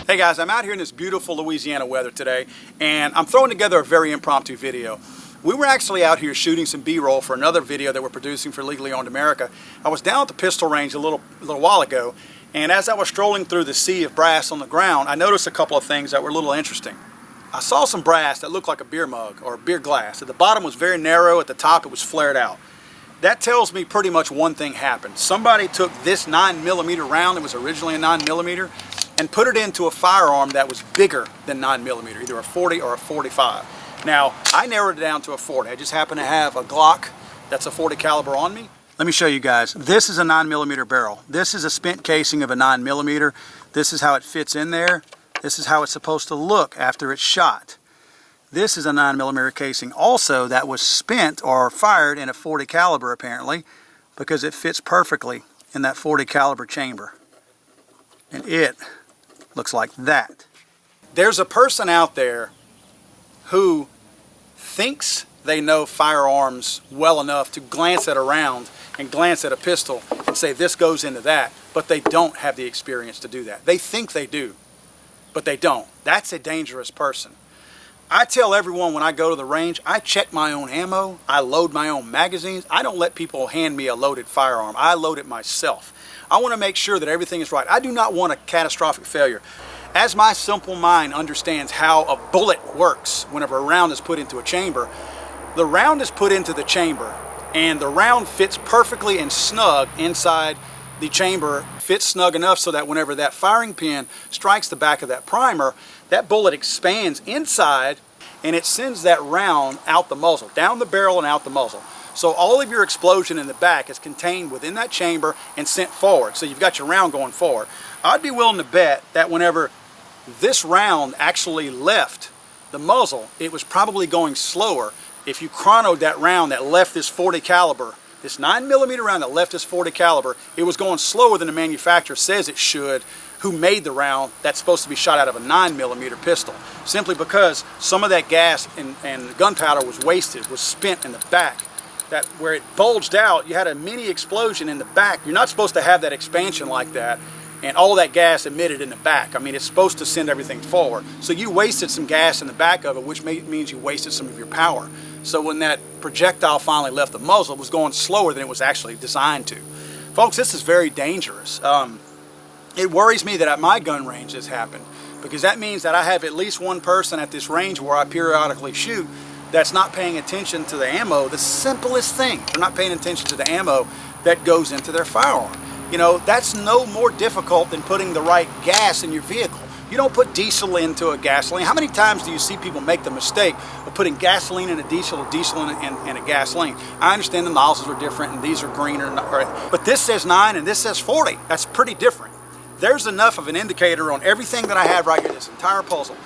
Hey guys, I'm out here in this beautiful Louisiana weather today, and I'm throwing together a very impromptu video. We were actually out here shooting some B-roll for another video that we're producing for Legally Owned America. I was down at the pistol range a little while ago, and as I was strolling through the sea of brass on the ground, I noticed a couple of things that were a little interesting. I saw some brass that looked like a beer mug or a beer glass. At the bottom was very narrow, at the top it was flared out. That tells me pretty much one thing happened. Somebody took this 9mm round, it was originally a 9mm, and put it into a firearm that was bigger than 9mm, either a 40 or a 45. Now, I narrowed it down to a 40. I just happen to have a Glock that's a 40 caliber on me. Let me show you guys. This is a 9mm barrel. This is a spent casing of a 9mm. This is how it fits in there. This is how it's supposed to look after it's shot. This is a 9mm casing also that was spent or fired in a 40 caliber apparently, because it fits perfectly in that 40 caliber chamber. And it looks like that. There's a person out there who thinks they know firearms well enough to glance at a round and glance at a pistol and say this goes into that, but they don't have the experience to do that. They think they do, but they don't. That's a dangerous person. I tell everyone when I go to the range, I check my own ammo, I load my own magazines. I don't let people hand me a loaded firearm. I load it myself. I want to make sure that everything is right. I do not want a catastrophic failure. As my simple mind understands how a bullet works whenever a round is put into a chamber, the round is put into the chamber and the round fits perfectly and snug inside the chamber, fits snug enough so that whenever that firing pin strikes the back of that primer, that bullet expands inside and it sends that round out the muzzle, down the barrel and out the muzzle. So all of your explosion in the back is contained within that chamber and sent forward. So you've got your round going forward. I'd be willing to bet that whenever this round actually left the muzzle, it was probably going slower. If you chronoed that round that left this 40 caliber, this 9mm round that left this 40 caliber, it was going slower than the manufacturer says it should, who made the round that's supposed to be shot out of a 9mm pistol. Simply because some of that gas and gunpowder was wasted, was spent in the back. That where it bulged out, you had a mini explosion in the back. You're not supposed to have that expansion like that and all that gas emitted in the back. I mean, it's supposed to send everything forward. So you wasted some gas in the back of it, which means you wasted some of your power. So when that projectile finally left the muzzle, it was going slower than it was actually designed to. Folks, this is very dangerous. It worries me that at my gun range this happened, because that means that I have at least one person at this range where I periodically shoot that's not paying attention to the ammo, the simplest thing. They're not paying attention to the ammo that goes into their firearm. You know, that's no more difficult than putting the right gas in your vehicle. You don't put diesel into a gasoline. How many times do you see people make the mistake of putting gasoline in a diesel or diesel in a gasoline? I understand the nozzles are different and these are greener, but this says 9 and this says 40. That's pretty different. There's enough of an indicator on everything that I have right here, this entire puzzle,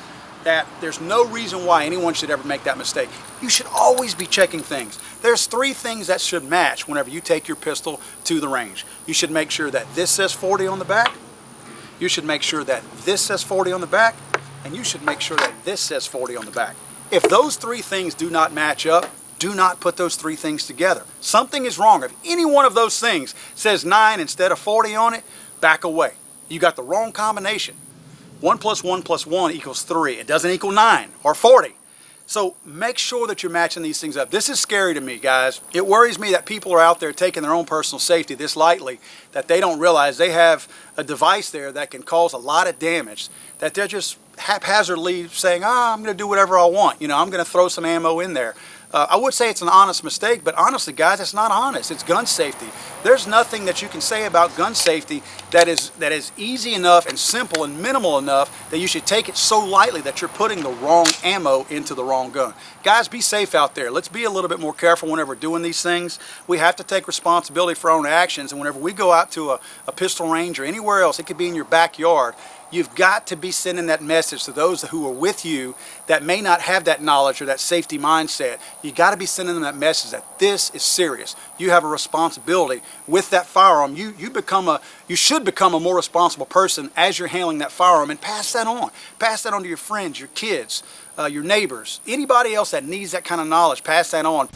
that there's no reason why anyone should ever make that mistake. You should always be checking things. There's 3 things that should match whenever you take your pistol to the range. You should make sure that this says 40 on the back, you should make sure that this says 40 on the back, and you should make sure that this says 40 on the back. If those 3 things do not match up, do not put those 3 things together. Something is wrong. If any one of those things says 9 instead of 40 on it, back away. You got the wrong combination. 1 + 1 + 1 = 3. It doesn't equal 9 or 40. So make sure that you're matching these things up. This is scary to me, guys. It worries me that people are out there taking their own personal safety this lightly, that they don't realize they have a device there that can cause a lot of damage, that they're just haphazardly saying, I'm going to do whatever I want. You know, I'm going to throw some ammo in there. I would say it's an honest mistake, but honestly, guys, it's not honest. It's gun safety. There's nothing that you can say about gun safety that is easy enough and simple and minimal enough that you should take it so lightly that you're putting the wrong ammo into the wrong gun. Guys, be safe out there. Let's be a little bit more careful whenever we're doing these things. We have to take responsibility for our own actions, and whenever we go out to a pistol range or anywhere else, it could be in your backyard, you've got to be sending that message to those who are with you that may not have that knowledge or that safety mindset. You got to be sending them that message that this is serious. You have a responsibility with that firearm. You should become a more responsible person as you're handling that firearm, and pass that on. Pass that on to your friends, your kids, your neighbors, anybody else that needs that kind of knowledge. Pass that on.